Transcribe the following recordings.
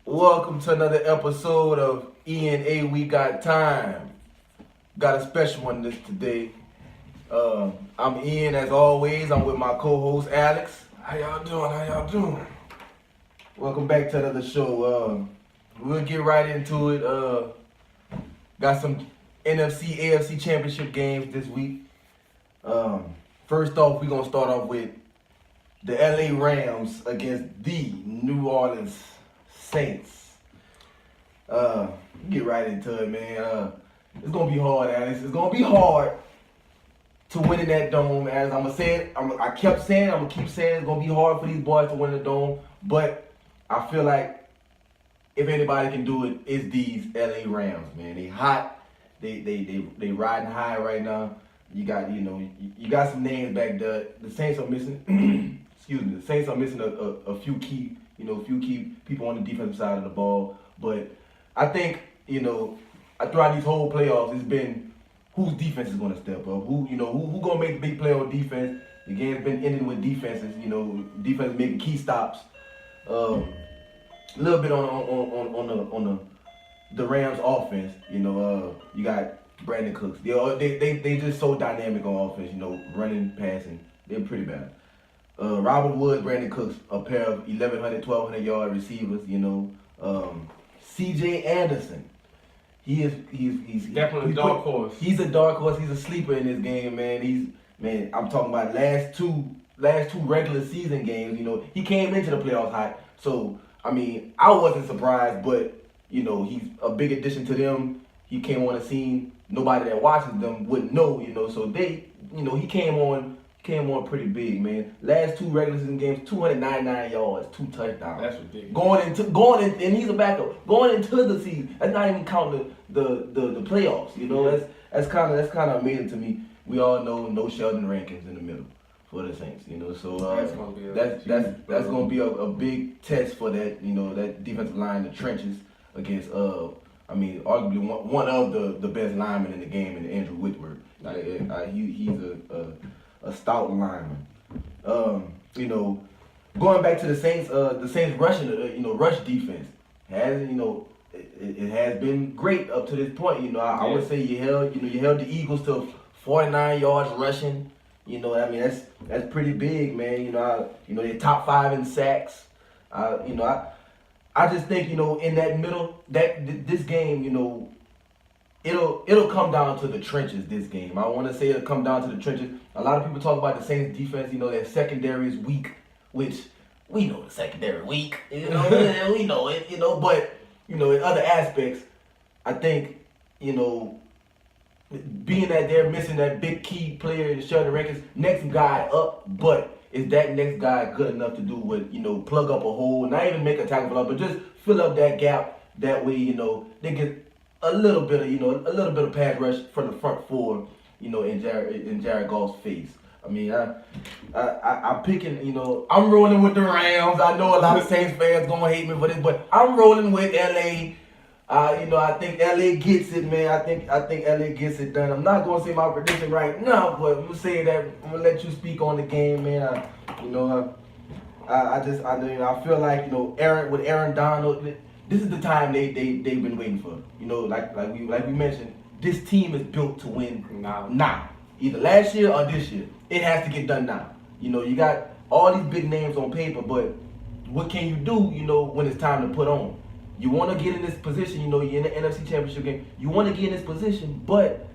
Welcome to another episode of E&A We Got Time. Got a special one this today. I'm Ian as always. I'm with my co-host Alex. How y'all doing? Welcome back to another show. We'll get right into it. Got some NFC, AFC championship games this week. First off, we're going to start off with the LA Rams against the New Orleans Saints. Get right into it, man. It's gonna be hard, Alex. It's gonna be hard to win in that dome. As I'm gonna say it, I kept saying, I'm gonna keep saying it's gonna be hard for these boys to win the dome. But I feel like if anybody can do it, it's these LA Rams, man. They hot. They riding high right now. You got some names back there. The Saints are missing. Excuse me. The Saints are missing a few key people on the defensive side of the ball. But I think, throughout these whole playoffs, it's been whose defense is going to step up. Who going to make a big play on defense. The game's been ending with defenses. Defense making key stops. A little bit on the Rams offense. You got Brandon Cooks. They just so dynamic on offense. Running, passing. They're pretty bad. Robert Woods, Brandon Cooks, a pair of 1,100, 1,200 yard receivers. C.J. Anderson, he's Definitely a dark horse. He's a dark horse. He's a sleeper in this game, man. I'm talking about last two regular season games. He came into the playoffs hot, so I wasn't surprised, but he's a big addition to them. He came on the scene. Nobody that watches them wouldn't know, So he came on pretty big, man. Last two regular season games, 299 yards, 2 touchdowns. That's ridiculous. And he's a backup. Going into the season, that's not even counting the playoffs. Yeah. That's kind of amazing to me. We all know no Sheldon Rankins in the middle for the Saints. So that's gonna be a big test for that. That defensive line, the trenches against arguably one of the best linemen in the game, in Andrew Whitworth. He's a stout lineman. Going back to the Saints rushing, rush defense has, it has been great up to this point. I would say you held the Eagles to 49 yards rushing. That's pretty big, man. They're top 5 in sacks. I just think, in that middle, this game, it'll come down to the trenches this game. I want to say it'll come down to the trenches. A lot of people talk about the Saints defense, their secondary is weak, which we know the secondary weak, we know it, but, in other aspects, I think, being that they're missing that big key player in Sheldon Rankins, next guy up, but is that next guy good enough to do what, plug up a hole, not even make a tackle for but just fill up that gap. That way, they get a little bit of pass rush from the front four, in Jared Goff's face. I'm picking, I'm rolling with the Rams. I know a lot of Saints fans gonna hate me for this, but I'm rolling with LA. I think LA gets it, man. I think LA gets it done. I'm not gonna say my prediction right now, but I'm gonna say that I'm gonna let you speak on the game, man. I feel like Aaron Donald, this is the time they've been waiting for. Like we mentioned, this team is built to win now. Either last year or this year. It has to get done now. You got all these big names on paper, but what can you do, when it's time to put on? You want to get in this position, you're in the NFC Championship game. You want to get in this position, but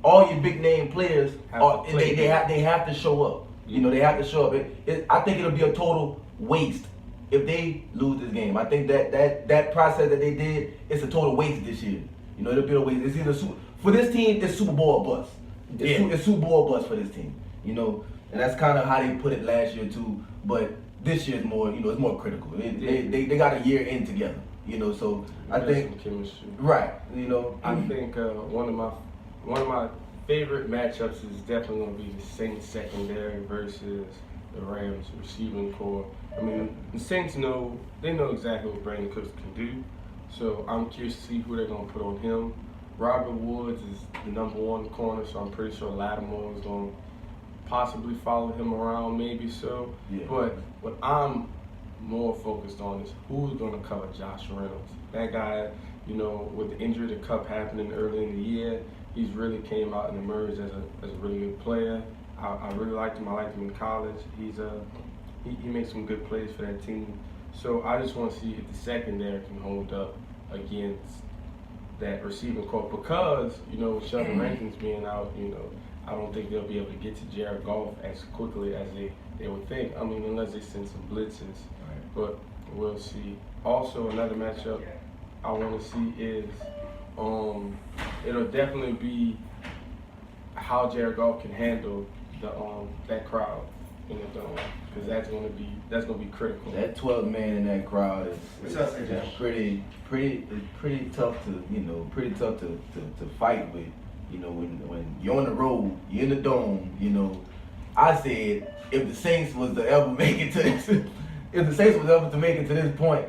all your big name players they have to show up. They have to show up. I think it'll be a total waste if they lose this game. I think that process that they did, it's a total waste this year. It'll be a waste. It's either for this team, it's Super Bowl or bust. It's Super Bowl or bust for this team. And that's kind of how they put it last year too. But this year is more, it's more critical. They got a year in together. So I think chemistry. Right. I think one of my favorite matchups is definitely going to be the Saints secondary versus the Rams receiving core. The Saints know exactly what Brandon Cooks can do. So I'm curious to see who they're going to put on him. Robert Woods is the number 1 corner, so I'm pretty sure Lattimore is going to possibly follow him around, maybe so. Yeah. But what I'm more focused on is who's going to cover Josh Reynolds. That guy, you know, with the injury to Cup happening early in the year, he's really came out and emerged as a really good player. I really liked him. I liked him in college. He makes some good plays for that team. So I just want to see if the secondary can hold up against that receiving corps, because, you know, with Sheldon Rankins being out, you know, I don't think they'll be able to get to Jared Goff as quickly as they would think. I mean, unless they send some blitzes. Right. But we'll see. Also, another matchup I want to see is it'll definitely be how Jared Goff can handle that crowd in the dome, because that's gonna be critical. That 12 man in that crowd is pretty tough to fight with. You know, when you're on the road, you're in the dome. You know, I said if the Saints was to ever make it to this, if the Saints was ever to make it to this point,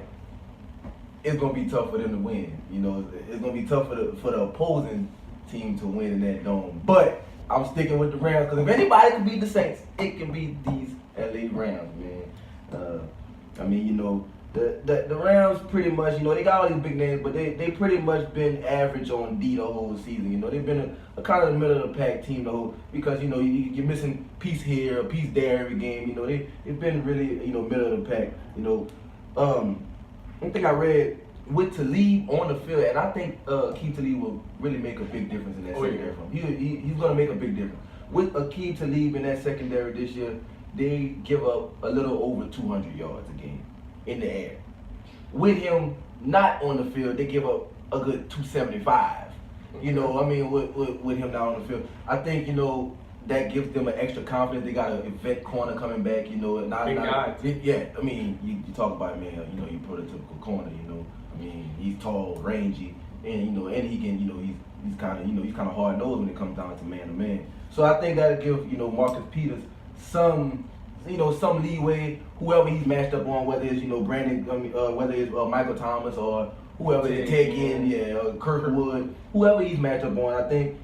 it's gonna be tough for them to win. You know, it's gonna be tough for the opposing team to win in that dome. But I'm sticking with the Rams, because if anybody can beat the Saints, it can beat these LA Rams, man. I mean, you know, the Rams pretty much, you know, they got all these big names, but they pretty much been average on D the whole season. You know, they've been a kind of the middle of the pack team the whole, because, you know, you're missing piece here, a piece there every game. You know, they've been really, you know, middle of the pack. You know, one thing I read with Talib on the field, and I think Aqib Talib will really make a big difference in that secondary. He's going to make a big difference. With Aqib Talib in that secondary this year, they give up a little over 200 yards a game in the air. With him not on the field, they give up a good 275. You know, I mean, with him not on the field, I think, you know, that gives them an extra confidence. They got an vet corner coming back, you know. Yeah, I mean, you talk about, man, you know, you prototypical corner, you know. I mean, he's tall, rangy, and, you know, and he can, you know, he's kind of, you know, he's kind of hard nosed when it comes down to man to man. So I think that'll give, you know, Marcus Peters some leeway. Whoever he's matched up on, whether it's, you know, whether it's Michael Thomas or whoever they take in, or Kirkwood, whoever he's matched up on, I think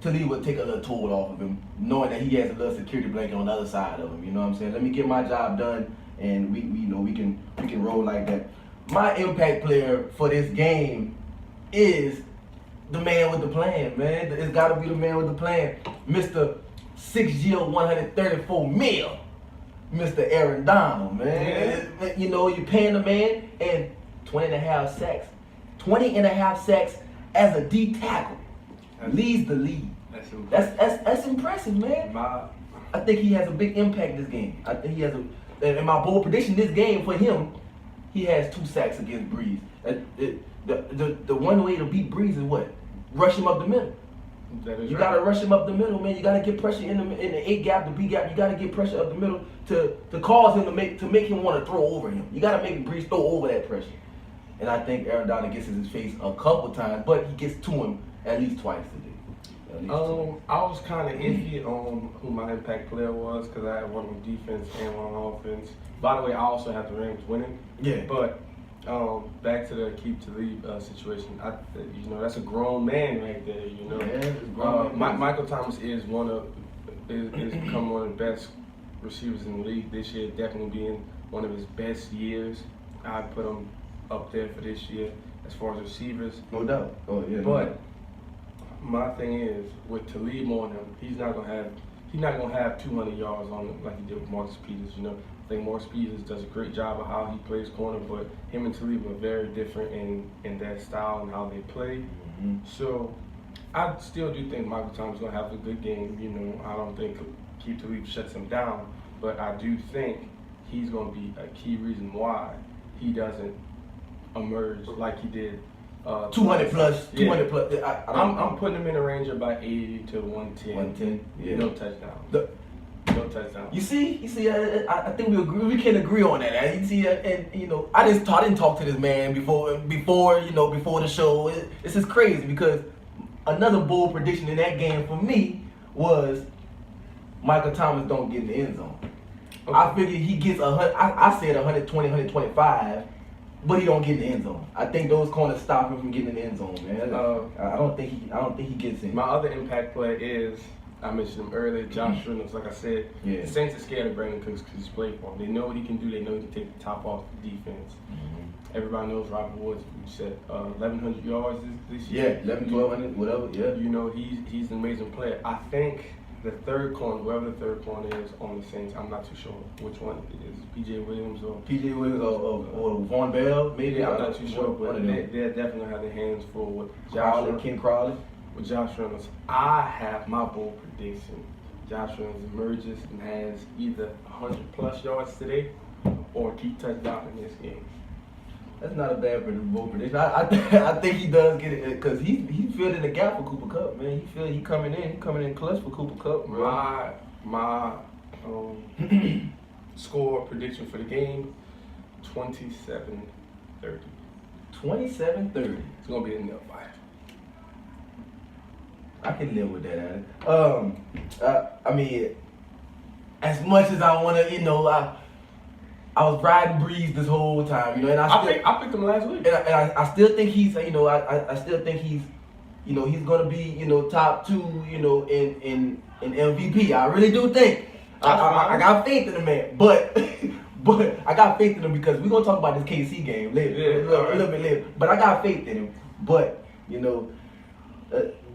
Talib will take a little toll off of him, knowing that he has a little security blanket on the other side of him. You know what I'm saying? Let me get my job done, and we can roll like that. My impact player for this game is the man with the plan, man. It's got to be the man with the plan, Mr. 6-year, $134 million, Mr. Aaron Donald, man. Yeah. You know, you're paying the man, and 20.5 sacks. 20.5 sacks as a D tackle. Leads the league. That's impressive, man. I think he has a big impact this game. I think he has and my bold prediction this game for him, he has 2 sacks against Breeze. The one way to beat Breeze is what? Rush him up the middle. You gotta rush him up the middle, man. You gotta get pressure in the A gap, the B gap. You gotta get pressure up the middle to cause him to make him want to throw over him. You gotta make Breeze throw over that pressure. And I think Aaron Donald gets in his face a couple times, but he gets to him at least twice today. I was kind of iffy on who my impact player was, because I had one on defense and one on offense. By the way, I also have the Rams winning. Yeah. But back to the Aqib Talib situation. You know, that's a grown man right there. You know, yeah, Michael Thomas is become one of the best receivers in the league this year. Definitely being one of his best years. I'd put him up there for this year as far as receivers. No doubt. Oh yeah. But my thing is, with Talib on him, he's not gonna have 200 yards on him like he did with Marcus Peters. You know, I think Marcus Peters does a great job of how he plays corner, but him and Talib are very different in their style and how they play. Mm-hmm. So I still do think Michael Thomas is gonna have a good game. You know, I don't think Aqib Talib shuts him down, but I do think he's gonna be a key reason why he doesn't emerge like he did. 200 plus. I'm putting him in a range of about 80 to 110. 110. Yeah. No touchdown. No touchdown. You see. I think we can agree on that. You see, and you know, I didn't talk to this man before the show. This is crazy, because another bold prediction in that game for me was Michael Thomas don't get in the end zone. Okay. I figured he gets I said 120, 125. But he don't get in the end zone. I think those corners stop him from getting in the end zone, man. I don't think he gets in. My other impact play is I mentioned him earlier, Josh Reynolds. Like I said, Yeah. the Saints are scared of Brandon Cooks because he's played for them. They know what he can do. They know he can take the top off the defense. Everybody knows Robert Woods. You said 1,100 yards this year. Yeah, 1,100, whatever. Yeah. You know, he's an amazing player. I think the third corner, whoever the third corner is on the Saints, I'm not too sure which one it is. P.J. Williams or Von Bell, maybe. Yeah, I'm not too sure, one but of them. they definitely have their hands full with Ken Crowley. With Josh Reynolds. I have my bold prediction. Josh Reynolds emerges and has either 100+ yards today or a key touchdown in this game. That's not a bad bold prediction. I think he does get it because he filled in the gap for Cooper Kupp, man. He coming in clutch for Cooper Kupp, bro. My score prediction for the game, 27-30. 27-30. It's gonna be a nail biter. I can live with that, Adam. I mean, as much as I wanna, I was riding Breeze this whole time, and I picked him last week, and I still think he's, I still think he's, he's gonna be, top 2, in MVP. I really do think. I got faith in the man, but I got faith in him because we're gonna talk about this KC game later, a little bit later. But I got faith in him. But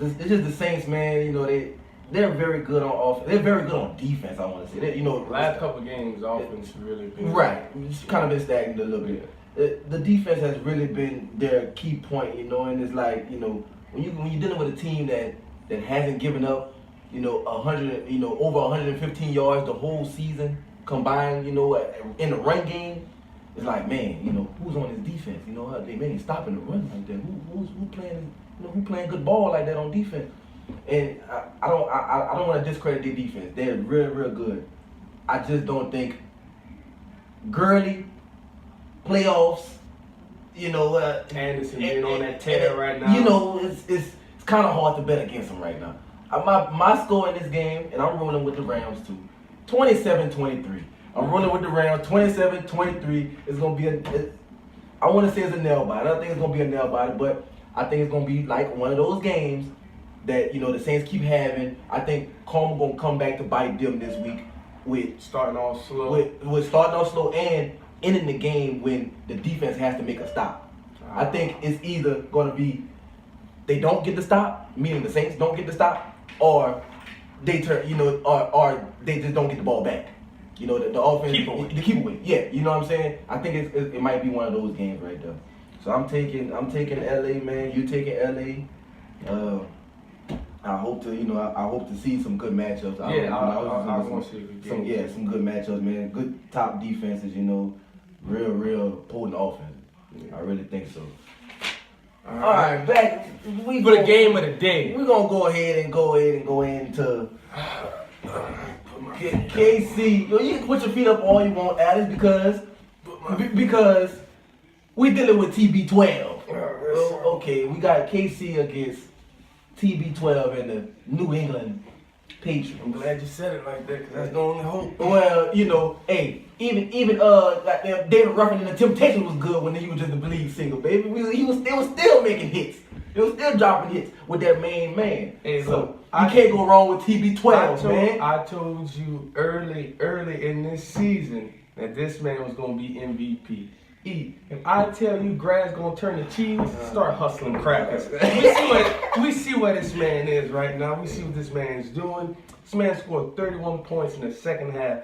it's just the Saints, man. They're very good on offense. They're very good on defense. I want to say that. Last couple games, offense really been right. It's kind of been stagnant a little bit. The defense has really been their key point. And it's like when you're dealing with a team that hasn't given up 100 over 115 yards the whole season combined. In the run game, it's like, man, who's on this defense? They ain't stopping the run like that. Who playing? Who playing good ball like that on defense? And I don't want to discredit their defense. They're real good. I just don't think Gurley playoffs. Anderson being on that tear right now. It's kind of hard to bet against him right now. My score in this game, and I'm rolling with the Rams too, 27-23. I'm rolling with the Rams, 27-23. It's gonna be I want to say it's a nail biter. I don't think it's gonna be a nail biter, but I think it's gonna be like one of those games that the Saints keep having. I think karma gonna come back to bite them this week with starting off slow. With starting off slow and ending the game when the defense has to make a stop. I think it's either gonna be they don't get the stop, meaning the Saints don't get the stop, or they turn, or they just don't get the ball back. The offense, the keep away. Yeah, you know what I'm saying? I think it might be one of those games right there. So I'm taking LA, man. You taking LA. I hope to see some good matchups. I want to see a good game. Some good matchups, man. Good top defenses, real potent offense. Yeah. I really think so. All right, back for the game of the day. We're gonna go ahead and go into KC. You can put your feet up all you want, Alice, because we dealing with TB12. Okay, we got KC against TB12 and the New England Patriots. I'm glad you said it like that because that's the only hope. Well, hey, even David Ruffin and the Temptations was good when he was just the lead single, baby. They was still making hits. They was still dropping hits with that main man. Hey, so look, you can't go wrong with TB12, man. I told you early in this season that this man was gonna be MVP. If I tell you grass gonna turn to cheese, start hustling crackers. We see what this man is right now. We see what this man is doing. This man scored 31 points in the second half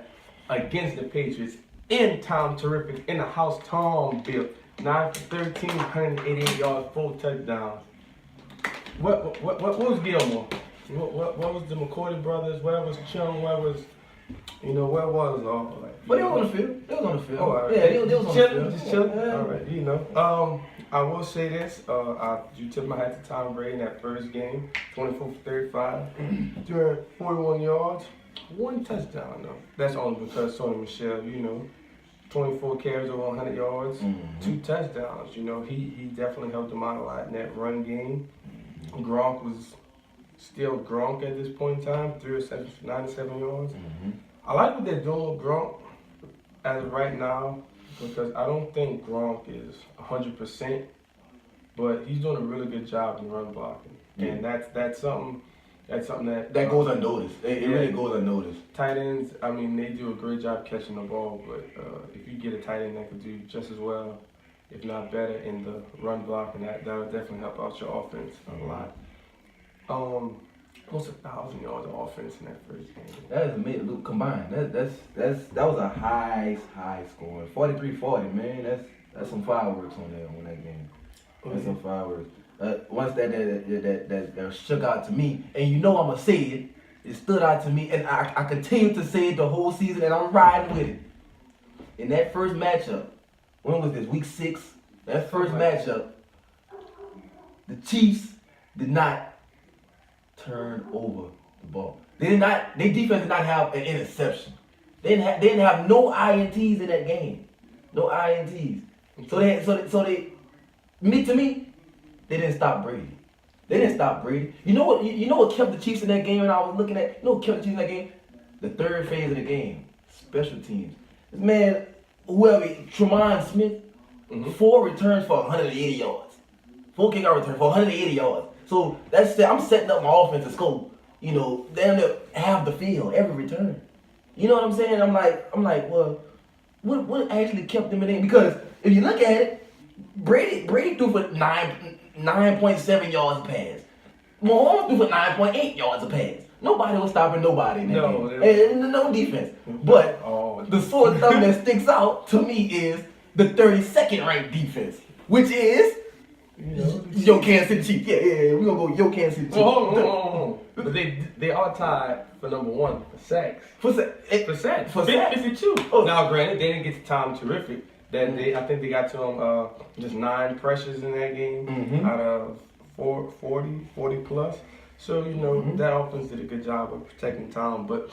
against the Patriots in Tom Terrific in the house Tom built. 9 for 13, 188 yards, 4 touchdowns. What was Gilmore? What was the McCourty brothers? Where was Chung? Where was where was all? But they were on the field. They was on the field. Oh, all right. Yeah, they was on the field. Just chilling. Yeah. All right, I will say this. You took my hat to Tom Brady in that first game, 24 for 35, 241 yards, 1 touchdown though. That's only because Sony Michel, 24 carries over 100 yards, 2 touchdowns. He definitely helped them out a lot in that run game. Gronk was still Gronk at this point in time, 3 receptions for 97 yards. I like what they're doing with Gronk as of right now because I don't think Gronk is 100%, but he's doing a really good job in run blocking. And that's something That's something that goes unnoticed. It really goes unnoticed. Tight ends, I mean, they do a great job catching the ball, but if you get a tight end that can do just as well, if not better, in the run block, and that would definitely help out your offense a lot. Almost 1,000 yards of offense in that first game. That is amazing. Look, combined. That was a high scoring. 43-40, man. That's some fireworks on that game. That's some fireworks. Once that shook out to me, and you know I'ma say it. It stood out to me, and I continue to say it the whole season, and I'm riding with it. In that first matchup, when was this? Week 6. That first matchup, the Chiefs did not turn over the ball. Their defense did not have an interception. They didn't have no INTs in that game. No INTs. So they didn't stop Brady. They didn't stop Brady. You know what kept the Chiefs in that game, and I was looking at, you know what kept the Chiefs in that game? The third phase of the game. Special teams. Man, Tremont Smith, 4 returns for 180 yards. 4 kickoff returns for 180 yards. So I'm setting up my offense to score. Damn near half the field, every return. You know what I'm saying? I'm like, well, what actually kept them in there? Because if you look at it, Brady threw for 9.7 yards a pass. Mahomes threw for 9.8 yards a pass. Nobody was stopping nobody in that game. And no defense. But the sore thumb that sticks out to me is the 32nd ranked defense, which is Yo Kansas City Chiefs. Yeah. We're gonna go Yo Kansas City Chiefs. Hold on. But they are tied for number 1 for sacks. For sacks. 52. Now, granted, they didn't get to Tom Terrific. I think they got to him just 9 pressures in that game out of 40 plus. So that offense did a good job of protecting Tom, but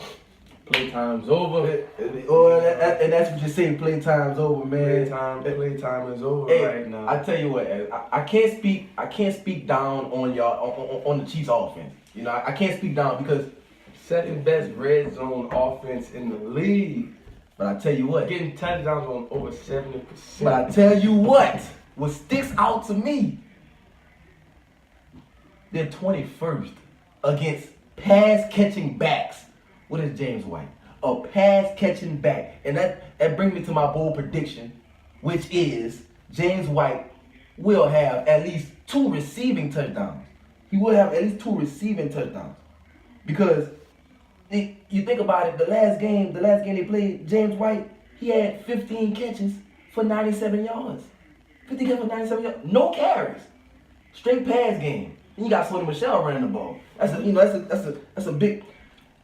playtime's over. And that's what you're saying. Playtime's over, man. Playtime is over right now. I tell you what, I can't speak down on y'all on the Chiefs offense. I can't speak down because second best red zone offense in the league. But I tell you what, getting touchdowns on over 70%. But I tell you what sticks out to me, they're 21st against pass catching backs. What is James White? A pass catching back. And that brings me to my bold prediction, which is James White will have at least 2 receiving touchdowns. He will have at least 2 receiving touchdowns. Because you think about it, the last game they played, James White, he had 15 catches for 97 yards. 50 catches for 97 yards. No carries. Straight pass game. And you got Sonny Michel running the ball. That's a big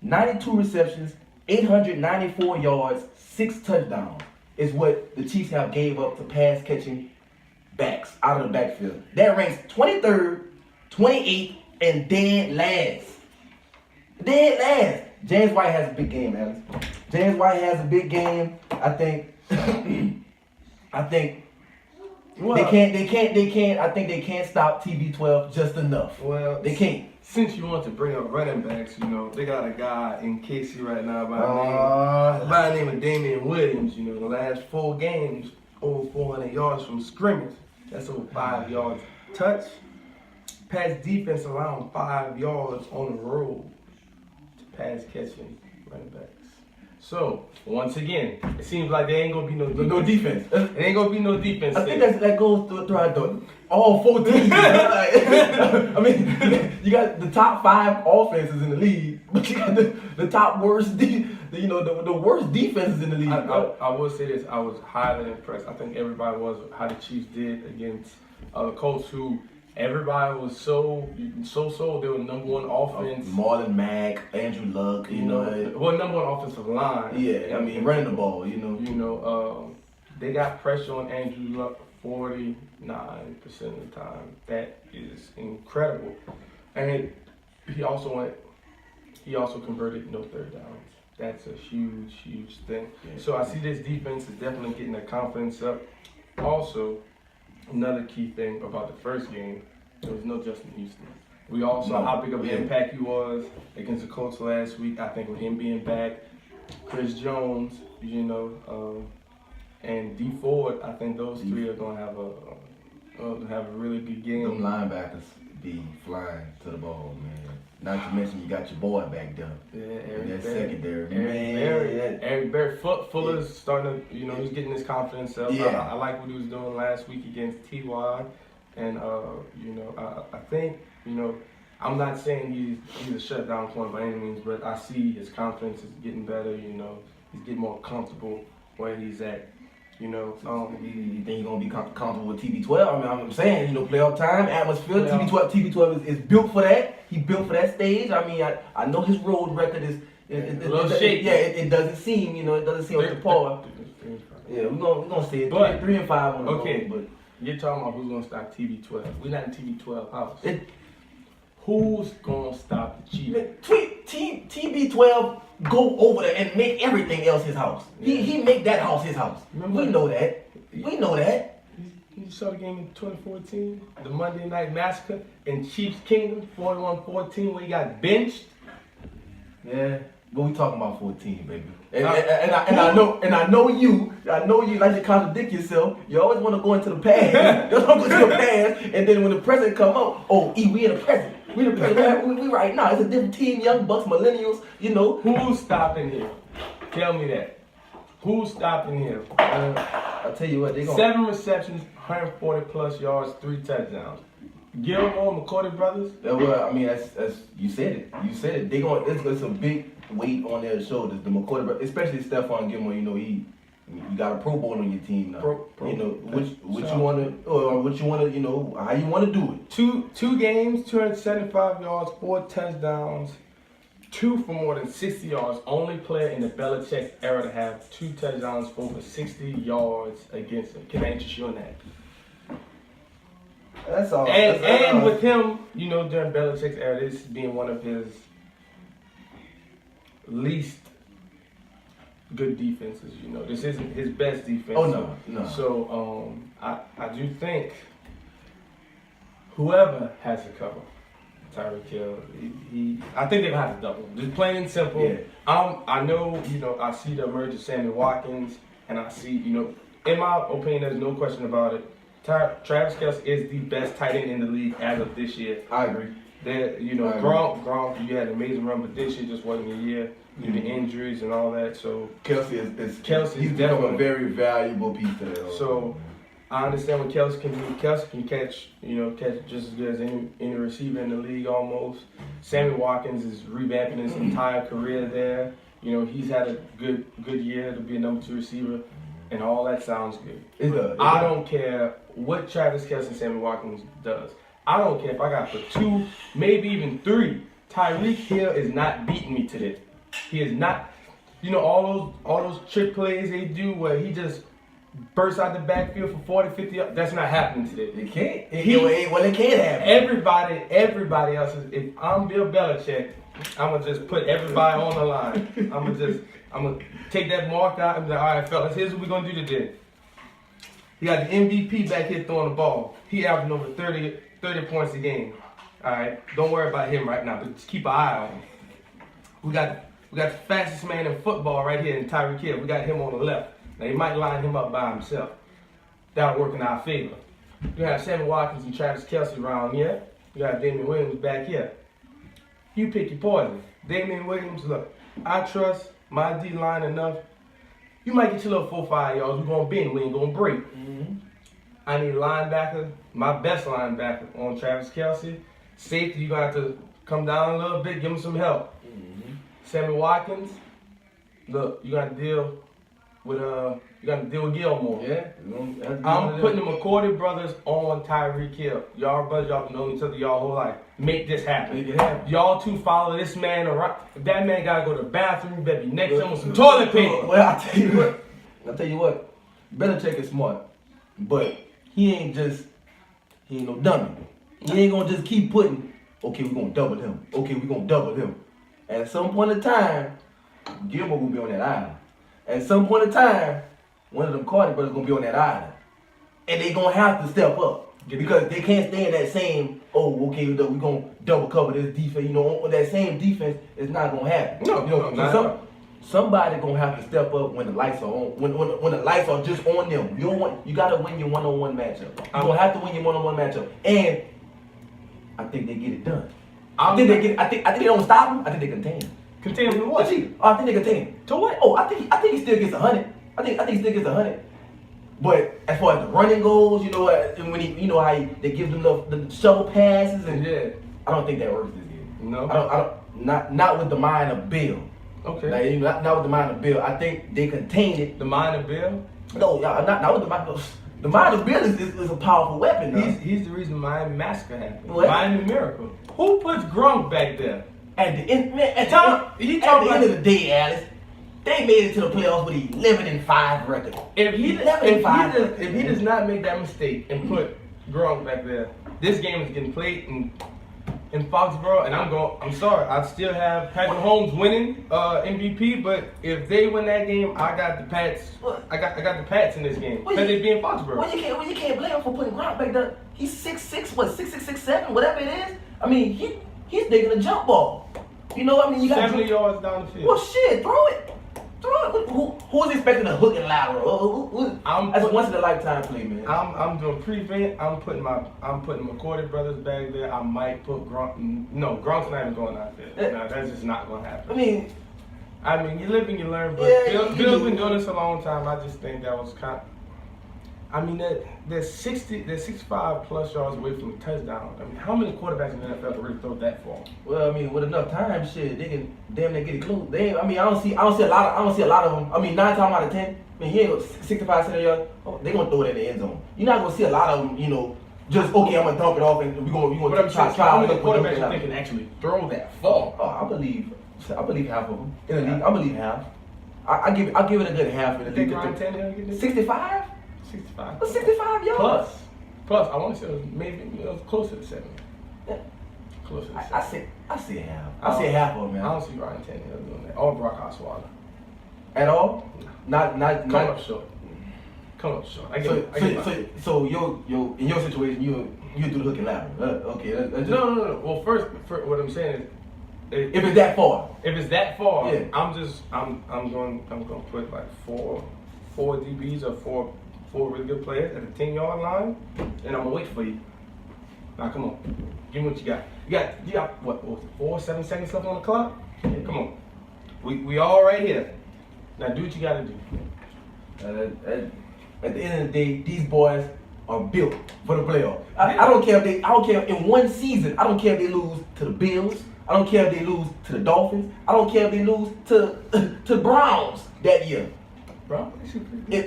92 receptions, 894 yards, 6 touchdowns is what the Chiefs have gave up to pass catching backs out of the backfield. That ranks 23rd, 28th, and dead last. Dead last. James White has a big game, Alex. James White has a big game. I think they can't. I think they can't stop TB12 just enough. Well, they can't. Since you want to bring up running backs, they got a guy in KC right now by the name of Damian Williams. The last 4 games, over 400 yards from scrimmage. That's over 5 yards touch. Pass defense allowing 5 yards on the road to pass catching running backs. So, once again, it seems like there ain't going to be no defense. It ain't going to be no defense. I think that goes throughout all 4 teams. I mean, you got the top 5 offenses in the league, but you got the top worst, the worst defenses in the league. I will say this. I was highly impressed. I think everybody was how the Chiefs did against the Colts, who everybody was so they were number 1 offense. Marlon Mack, Andrew Luck, number 1 offensive line. Yeah, I mean running the ball, they got pressure on Andrew Luck 49% of the time. That is incredible. And he also converted no third downs. That's a huge thing. Yeah. So I see this defense is definitely getting their confidence up. Also, another key thing about the first game, there was no Justin Houston. We all saw how big of an impact he was against the Colts last week. I think with him being back, Chris Jones, and D Ford, I think those 3 are going to have have a really good game. Them linebackers be flying to the ball, man. Not to mention you got your boy back there. Yeah, In that secondary, Eric Berry. Fuller's starting to, he's getting his confidence up. Yeah. I like what he was doing last week against Ty, and I think, I'm not saying he's a shutdown point by any means, but I see his confidence is getting better. He's getting more comfortable where he's at. You think you're gonna be comfortable with TB12? I'm saying, playoff time, atmosphere. TB12 is built for that. He built for that stage. I know his road record is a little shaky. Yeah, it doesn't seem, it doesn't seem up to par. Yeah, we're gonna say it. 3-5 on the road. But you're talking about who's gonna stop TB12. We're not in TB12 house. Who's gonna stop the Chiefs? TB12 go over there and make everything else his house. Yeah. He make that house his house. Remember? We know that. You saw the game in 2014, the Monday Night Massacre in Chiefs Kingdom, 41-14, where he got benched. Yeah, but we talking about 14, baby. I know you like to contradict yourself. You always want to go into the past. You don't go to the past, and then when the present come up, we in the present. We right now. It's a different team, young bucks, millennials. Who's stopping him? Tell me that. Who's stopping him? I'll tell you what. 7 receptions, 140 plus yards, 3 touchdowns. Gilmore, McCourty brothers. That's you said it. You said it. It's a big weight on their shoulders. The McCourty brothers, especially Stephon Gilmore. You got a Pro Bowl on your team now. What you want to, how you want to do it. Two games, 275 yards, 4 touchdowns, 2 for more than 60 yards. Only player in the Belichick era to have 2 touchdowns for over 60 yards against him. Can I interest you on that? That's all. And with him, during Belichick's era, this being one of his least good defenses. This isn't his best defense. Oh no. So I do think whoever has to cover Tyreek Hill, I think they're gonna have to double him. Just plain and simple. Yeah. I know, I see the emergence of Sammy Watkins, and I see, in my opinion, there's no question about it. Travis Kelce is the best tight end in the league as of this year. I agree. Gronk, you had an amazing run, but this year just wasn't a year due to injuries and all that. So Kelce he's definitely a very valuable piece to that. So I understand what Kelce can do. Kelce can catch just as good as any receiver in the league almost. Sammy Watkins is revamping his entire career there. He's had a good year to be a number 2 receiver, and all that sounds good. I don't care what Travis Kelce and Sammy Watkins does. I don't care if I got to put 2, maybe even 3. Tyreek Hill is not beating me to this. He is not. All those trick plays they do where he just bursts out the backfield for 40, 50 yards. That's not happening today. It can't. It can't happen. Everybody else is. If I'm Bill Belichick, I'm gonna just put everybody on the line. I'm gonna take that mark out and be like, all right, fellas, here's what we're gonna do today. You got the MVP back here throwing the ball. He averaging over 30 points a game. All right, don't worry about him right now, but just keep an eye on him. We got the fastest man in football right here in Tyreek Hill. We got him on the left. Now, he might line him up by himself. That'll work in our favor. You have Sammy Watkins and Travis Kelce around here. You got Damian Williams back here. You pick your poison. Damian Williams, look, I trust my D-line enough. You might get your little 4-5 yards. We're going to bend. We ain't going to break. Mm-hmm. I need a linebacker, my best linebacker on Travis Kelce. Safety, you're going to have to come down a little bit, give him some help. Mm-hmm. Sammy Watkins, look, you got to deal with Gilmore. Yeah. I'm putting the McCourty brothers on Tyreek Hill. Y'all brothers, y'all know each other y'all whole life. Make this happen. Make it happen. Y'all two follow this man around. If that man gotta go to the bathroom, you better be next to him with some toilet paper. Well, I'll tell you what. Belichick is smart, but he ain't no dummy. He ain't gonna just keep putting, okay, we're gonna double him. Okay, we're gonna double him. At some point in time, Gilmore will be on that island. At some point in time, one of them Carter brothers gonna be on that island. And they gonna have to step up. Because they can't stay in that same, we're gonna double cover this defense. That same defense is not gonna happen. somebody gonna have to step up when the lights are on. When the lights are just on them. You gotta win your one-on-one matchup. You gonna have to win your one-on-one matchup, and I think they get it done. I think they don't stop him. I think they contain him. Contain him to what? I think they contain him. To what? Oh, I think he still gets 100. I think he still gets 100. But as far as the running goes, you know, and when how they give them the shovel passes, and I don't think that works this year. No, I don't. Not with the mind of Bill. Okay. Like, not with the mind of Bill. I think they contain it. The mind of Bill? No, not with the mind. The mind of Bill is a powerful weapon. He's the reason Miami Massacre happened. What? Miami Miracle. Who puts Gronk back there? At the end of the day, Alice, they made it to the playoffs with 11-5 record. If he does not make that mistake and put Gronk back there, this game is getting played in Foxborough, and I'm sorry, I still have Patrick Mahomes winning MVP, but if they win that game, I got the Pats. I got the Pats in this game because they be in Foxborough. Well, you can't blame him for putting Gronk back there. He's 6'6", 6'7", whatever it is. I mean, he's digging a jump ball. You know, I mean, you got 70 yards down the field. Well, shit, throw it. Who's expecting a hook and lateral? That's a once in a lifetime play, man. I'm doing prevent. I'm putting McCourty brothers back there. I might put Gronk. No, Gronk's not even going out there. No, that's just not going to happen. I mean, you live and you learn. But Bill's been doing this a long time. I just think that was kind. I mean, they're 65 plus yards away from a touchdown. I mean, how many quarterbacks in the NFL can really throw that far? Well, I mean, with enough time, shit, they can damn near get it close. I don't see a lot of them. I mean, 9 times out of 10, I mean, you ain't 65% yards. Oh, they gonna throw it in the end zone. You're not gonna see a lot of them. You know, just okay, I'm gonna dump it off and we gonna try. How many quarterbacks you think can actually throw that far? Oh, I believe half of them in the league. I believe half. I give it a good half in the league. Ryan Tannehill getting it? 65. 65. 65 yards. Plus, I want to say it was closer to 70. Yeah. Closer to 70. I see half. I see half of them, man. I don't see Ryan Tannehill doing that. Or Brock Osweiler. At all? No. Not. Come up short. I get it. So in your situation, you do the hook and lateral. Okay. No. Well, first, what I'm saying is, if it's that far. Yeah. I'm going to put like four DBs or four really good players at the 10-yard line, and I'm gonna wait for you. Now come on, give me what you got. You got what was it, 7 seconds left on the clock? Yeah, come on, we all right here. Now do what you gotta do. At the end of the day, these boys are built for the playoffs. I don't care if in one season. I don't care if they lose to the Bills. I don't care if they lose to the Dolphins. I don't care if they lose to Browns that year. Bro, yeah,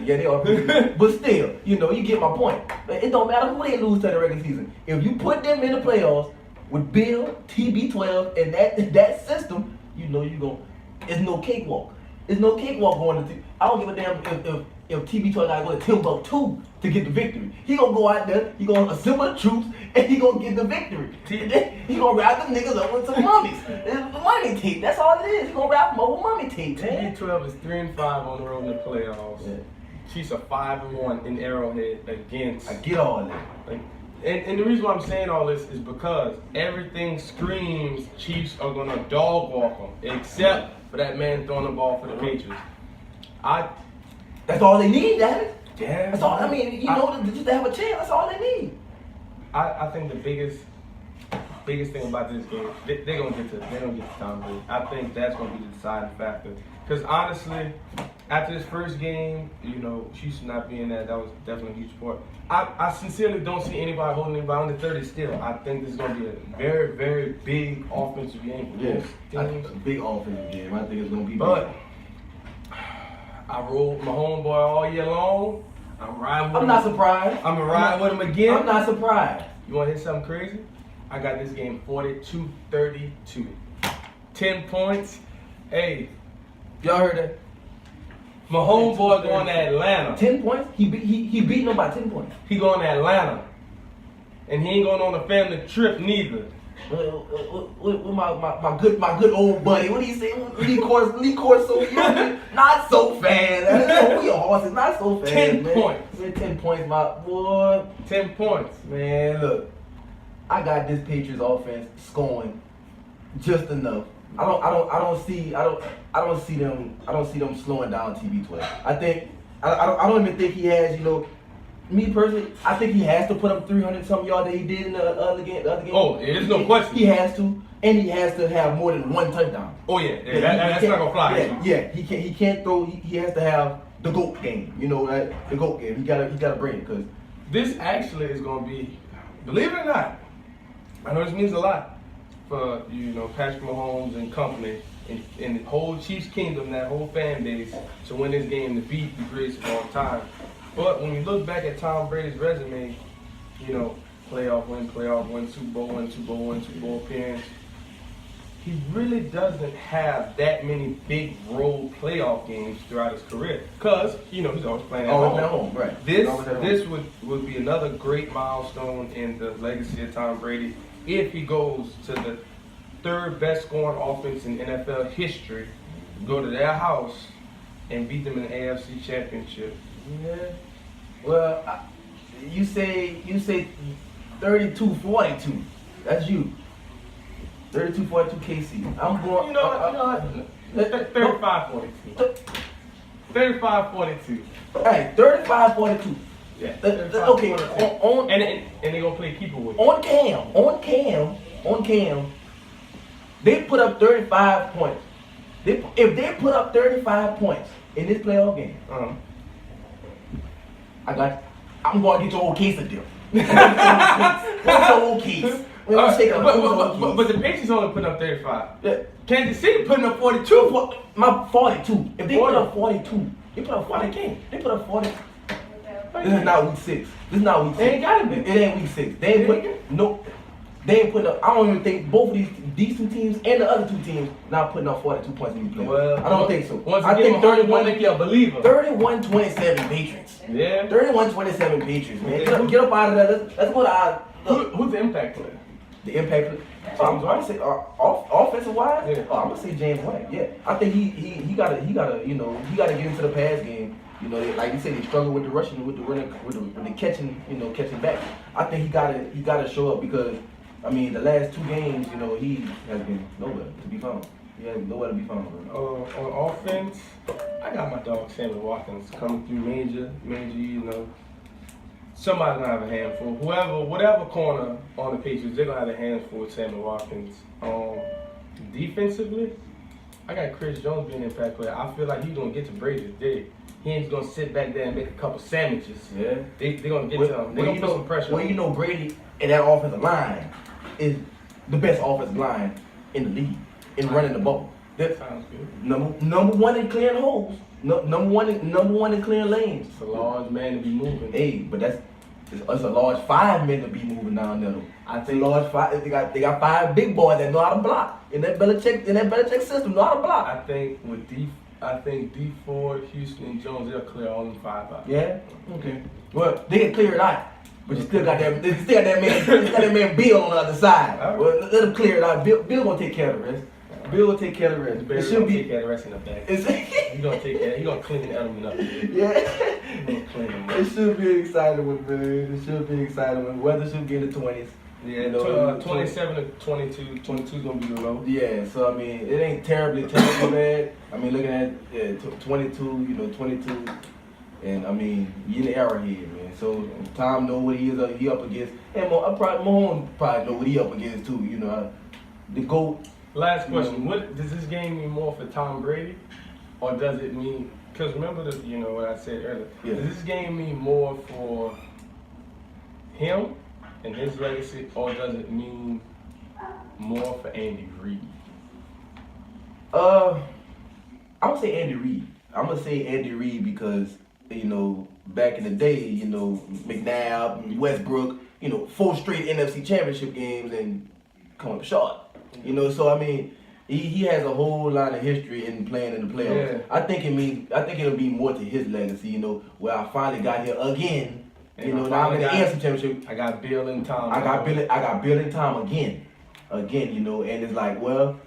they are pretty good. But still, you get my point. It don't matter who they lose to the regular season. If you put them in the playoffs with Bill, TB12, and that system, you go. It's no cakewalk. It's no cakewalk going to. I don't give a damn if TB12 gotta go to Timbuktu to get the victory. He gonna go out there. He gonna assemble the troops, and he gonna get the victory. He gonna wrap them niggas up with some mummies. Mummy tape. That's all it is. He gonna wrap them up with mummy tape. TB12 is 3-5 on the road in the playoffs. Yeah. Chiefs are 5-1 in Arrowhead against. I get all that. And the reason why I'm saying all this is because everything screams Chiefs are gonna dog walk them, except for that man throwing the ball for the Patriots. That's all they need, Daddy. Yeah. That's all. I mean, just to have a chance. That's all they need. I think the biggest thing about this game, they're gonna get to Tom Brady. I think that's gonna be the deciding factor. Because honestly, after this first game, Houston not being that was definitely a huge part. I sincerely don't see anybody holding anybody under 30 still. I think this is gonna be a very, very big offensive game for both teams. A big offensive game. I think it's gonna be big. I rolled my homeboy all year long. I'm riding with him. I'm not surprised. I'm going to ride with him again. I'm not surprised. You want to hear something crazy? I got this game 42-32. 10 points. Hey. Y'all heard that? My homeboy going to Atlanta. 10 points? He beating them by 10 points. He going to Atlanta. And he ain't going on a family trip neither. With my good old buddy, what do you say? Lee Corso, not so fast. We are horses, not so fast. 10 man. Points. 10 points, my boy. 10 points. Man, look, I got this Patriots offense scoring just enough I don't see them slowing down TB12. I don't even think he has, me personally, I think he has to put up 300 something yards that he did in the other game. Oh, there's no question. He has to, and he has to have more than one touchdown. Oh yeah, that's not gonna fly. Yeah, he can't throw. He has to have the GOAT game. The GOAT game. He gotta bring it because this actually is gonna be, believe it or not, I know this means a lot for Patrick Mahomes and company and the whole Chiefs kingdom, that whole fan base, to win this game to beat the greatest of all time. But when you look back at Tom Brady's resume, playoff win, Super Bowl win, Super Bowl appearance, he really doesn't have that many big role playoff games throughout his career. Because, he's always playing at home. Right. This would be another great milestone in the legacy of Tom Brady if he goes to the third best scoring offense in NFL history, go to their house and beat them in the AFC Championship. Yeah. Well, you say 32-42. That's you. 32-42 KC. I'm going. 35-42. 35-42. Hey, 35-42. Yeah. Okay. And they're gonna play keeper with you. On Cam. They put up 35 points. If they put up 35 points in this playoff game, I'm going to get your whole case of them. What's your whole case? But the Patriots only putting up 35. Yeah. Kansas City putting up 42. My 42. If they put up 42, they put up 40. They put up 40. This is not week 6. They ain't gotta be. It ain't week 6. They ain't putting up. I don't even think both of these two teams and the other two teams not putting up 42 points in these playoffs. Well, I don't think so. I think 31 make you a believer. 31-27 Patriots. Yeah. 31-27 Patriots, man. Get up out of there. Let's go to our. Who's the impact player? The impact player. I'm gonna say offensive wise. Yeah. I'm gonna say James White. Yeah. I think he gotta get into the pass game. Like you said, he struggled with the rushing, with the running, with the catching, catching back. I think he gotta show up because. The last 2 games, he has been nowhere to be found. He has nowhere to be found. On offense, I got my dog Sammy Watkins coming through major. Somebody's gonna have a handful. Whatever corner on the Patriots, they're gonna have a handful with Sammy Watkins. Defensively, I got Chris Jones being an impact player. I feel like he's gonna get to Brady today. He ain't gonna sit back there and make a couple sandwiches. Yeah, they're gonna get to him. They're gonna put some pressure. Well, Brady and that offensive line is the best offensive line in the league in running the ball. That sounds good. Number one in clearing holes. Number one in clearing lanes. It's a large man to be moving. Hey, but it's a large 5 men to be moving down there. I think large 5. They got 5 big boys that know how to block in that Belichick system. Know how to block. I think D Ford, Houston, and Jones, they'll clear all them 5 out. Yeah. Okay. Well, they can clear it out. But you still got that man Bill on the other side. Right. Well, let him clear it out. Bill gonna take care of the rest. Bill will take care of the rest. It shouldn't be take care of the rest in the back. He's gonna take care. He's gonna clean the element up. Yeah. It should be an exciting one, man. It should be an exciting one. Weather should be in the 20s. Yeah, 27 to 22. 22 is gonna be the low. Yeah, so it ain't terribly bad. Looking at 22, 22. And you in the arrowhead, man. So Tom know what he up against, and Mahomes probably know what he up against too. The GOAT. Last question: What does this game mean more for Tom Brady, or does it mean? Because remember what I said earlier. Yeah. Does this game mean more for him and his legacy, or does it mean more for Andy Reid? I would say Andy Reid. I'm gonna say Andy Reid because. Back in the day, McNabb, Westbrook, 4 straight NFC Championship games and come up short. So he has a whole lot of history in playing in the playoffs. Yeah. I think it'll be more to his legacy. Where I finally got here again. Now I'm in the NFC Championship. I got Bill and Tom. I got Bill and Tom again. And it's like, well,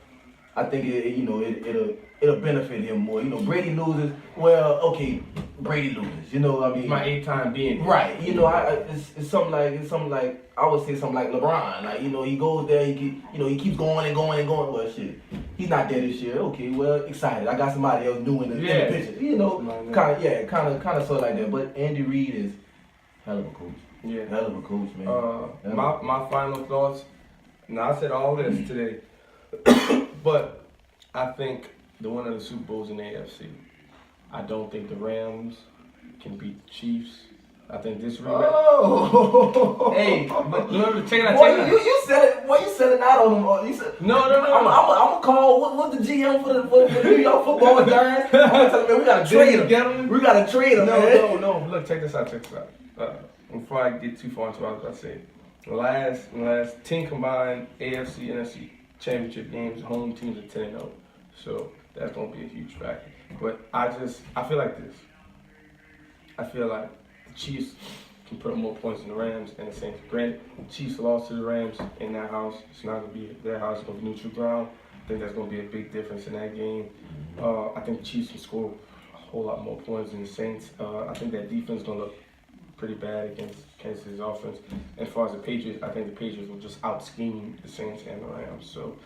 I think it'll it'll benefit him more. You know, Brady loses. Well, okay, Brady loses. You know, I mean, My 8th time being here. right. You know, it's something like I would say something like LeBron. Like, you know, he goes there, he keeps going and going and going. Well, shit, he's not there this year. Okay, well, excited. I got somebody else new in the picture. You know, kind of sort of like that. But Andy Reid is hell of a coach. Yeah, hell of a coach, man. My final thoughts. Now I said all this today, but I think the winner of the Super Bowl's in the AFC. I don't think the Rams can beat the Chiefs. I think this rematch. Oh, hey, but look, check it out. Boy, you said it. Boy, you said it out on them. You said no. I'm gonna call what's the GM for the New York Football Giants. I'm gonna tell him, man, we gotta trade him. We gotta trade him. No. Look, check this out. Before I get too far into what I was about to say, the last 10 combined AFC NFC championship games, home teams are 10-0. So that's gonna be a huge factor. But I feel like this. I feel like the Chiefs can put up more points than the Rams and the Saints. Granted, the Chiefs lost to the Rams in their house. It's not gonna be their house. It's gonna be neutral ground. I think that's gonna be a big difference in that game. I think the Chiefs can score a whole lot more points than the Saints. I think that defense is gonna look pretty bad against Kansas City's offense. As far as the Patriots, I think the Patriots will just out-scheme the Saints and the Rams. So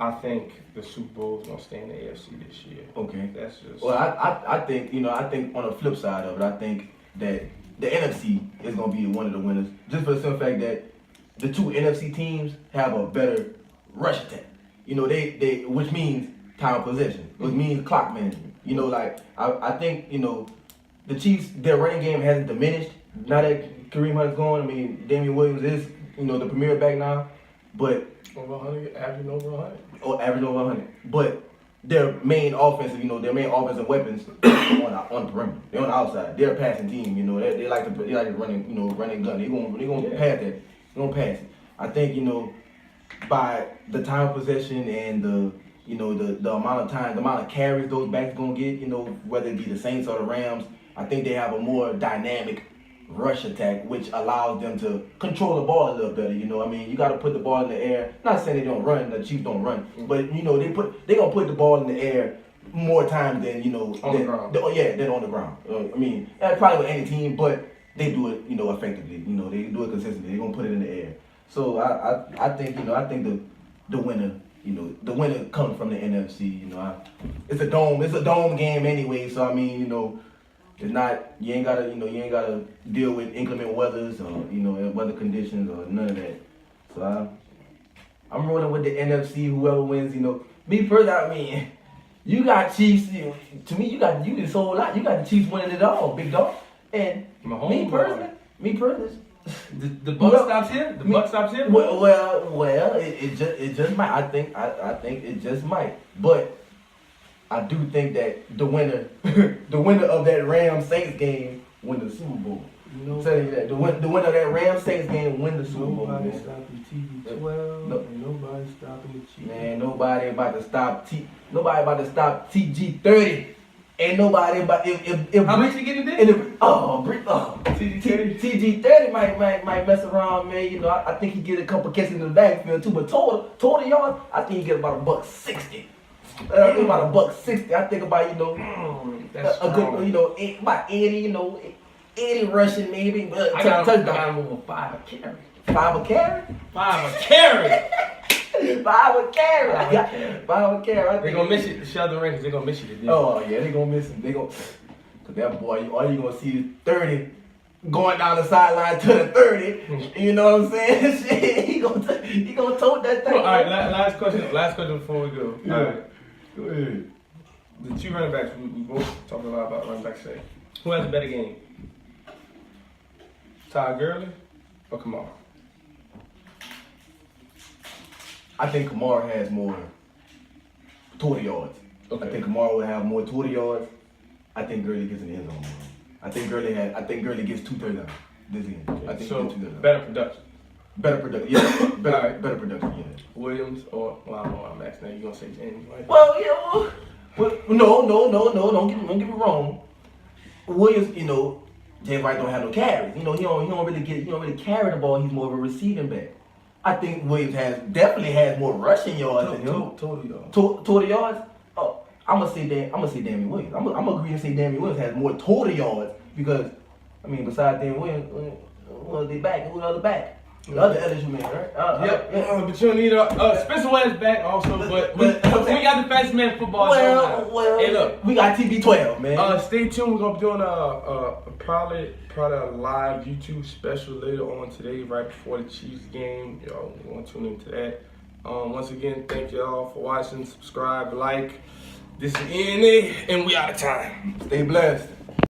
I think the Super Bowl is going to stay in the AFC this year. Okay. That's just... Well, I think on the flip side of it, I think that the NFC is going to be one of the winners. Just for the simple fact that the two NFC teams have a better rush attack. You know, they which means time of possession, which means clock management. You know, like, I think, you know, the Chiefs, their running game hasn't diminished. Now that Kareem Hunt's gone, I mean, Damian Williams is, you know, the premier back now. But over 100, averaging over 100. Or averaging over 100. But their main offensive weapons on the perimeter. They're on the outside. They're a passing team. You know, they like to running gun. They gonna pass that. They gonna pass it. I think, you know, by the time of possession and the amount of time, the amount of carries those backs gonna get, you know, whether it be the Saints or the Rams, I think they have a more dynamic rush attack, which allows them to control the ball a little better. You know, I mean, you got to put the ball in the air. Not saying they don't run, the Chiefs don't run, but you know, they gonna put the ball in the air more times than the ground. Than on the ground. I mean, probably with any team, but they do it, you know, effectively. You know, they do it consistently. They gonna put it in the air. So I think the winner. You know, the winner comes from the NFC. You know, it's a dome game anyway. So I mean, you know. It's not, you ain't gotta deal with inclement weathers or, you know, weather conditions or none of that. So I'm rolling with the NFC, whoever wins, you know. Me personally, I mean, you got Chiefs, you know, to me, you just sold out. You got the Chiefs winning it all, big dog. And me personally. The buck stops here? The buck stops here? Well, it just might. I think it just might. But I do think that the winner of that Rams Saints game win the Super Bowl. You know, tell you that the winner of that Rams Saints game win the Super Bowl. Nobody stopping TB12. And nobody stopping the Chiefs. Man, nobody about to stop TG30. Ain't nobody about if how much you getting there? TG30 might mess around, man. You know, I think he get a couple catches in the backfield too. But total yards, I think he get about $160. I think about $160. I think about, you know, that's a good, you know, about 80, you know, 80 rushing maybe. Touchdown. I got him over 5 a carry. 5 a carry? 5 a carry. 5 a carry. I got 5 a carry. They're gonna miss it. Sheldon Rankins, they're gonna miss you today. Oh yeah, they're gonna miss him. Cause that boy, all you gonna see is 30 going down the sideline to the 30. You know what I'm saying? Shit, he gonna tote that thing. All right, last question before we go. Yeah. All right. Go ahead. The two running backs, we both talked a lot about running backs today. Who has a better game? Todd Gurley or Kamara? I think Kamara has more total yards. Okay. I think Kamara will have more total yards. I think Gurley gets in the end zone more. I think Gurley gets 2 touchdowns this game. Okay. I think so he gets 2 touchdowns. better production. Better production, yeah. Better production, yeah. Williams or I don't know what I'm asking now. You gonna say James? Right? Well, yeah. No. Don't get me wrong. Williams, you know, James White don't have no carries. You know, he don't really carry the ball. He's more of a receiving back. I think Williams definitely has more rushing yards than him. Total yards. Total yards. Oh, I'm gonna say Damian Williams. I'm gonna agree and say Damian Williams has more total yards because, I mean, besides Damian Williams, who else they back? Who the other back? The other LSU man, right? Yeah. But you don't need Spencer West back also. But we got the fastest man in football. Well, hey, look, we got TB12, man. Stay tuned. We're gonna be doing probably a live YouTube special later on today, right before the Chiefs game. Y'all want to tune into that. Once again, thank y'all for watching. Subscribe, like. This is ENA, and we out of time. Stay blessed.